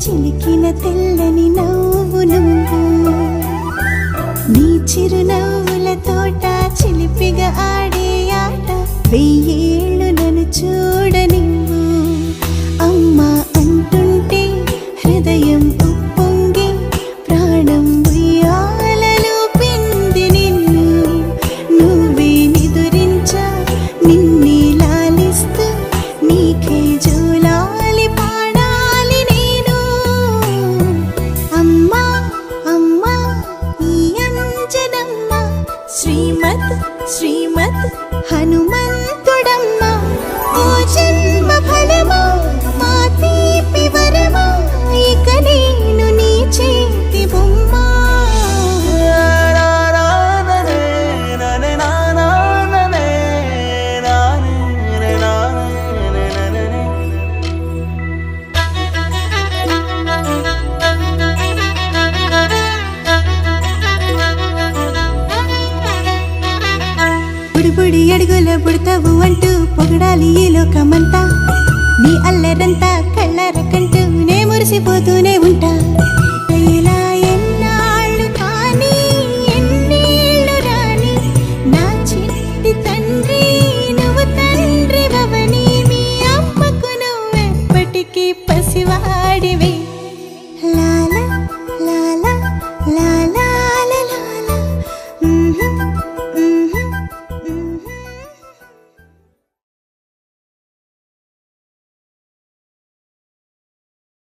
చిలికిన తెల్లని నవ్వు నువ్వు నీ చిరునవ్వుల తోట చిలిపిగా ఆడే ఆట వెయ్యేళ్ళు నన్ను చూడనివ్వు అమ్మా అంటుంటే హృదయం ఉప్పొంగి ప్రాణం ఉయ్యాలలో పిండి నిన్ను నువ్వే నిదురించా నిన్నే లాలిస్తూ నీకే జోలాలి పాడాలి నేను అమ్మా అమ్మా ఈ అంజనమ్మ శ్రీమత్ శ్రీమత్ హనుమంతుడమ్మ ఓ జన్మ ఫలమా మా తీపి వరమా ఇక నేను నీ చేతి బొమ్మ బుడిబుడి అడుగుల పుడతావు అంటూ పొగడాలి ఈ లోకమంతా నీ అల్లరంతా కళ్ళరకంటూ నే మురిసిపోతూనే ఉంటా ఇలా ఎన్నాళ్ళు కానీ ఎన్నేళ్ళు రాని నా చిట్టి తండ్రి నువ్వు తండ్రి భవని మీ అమ్మకు నువ్వెప్పటికీ పసివాడివి లాలా లాలా లాలా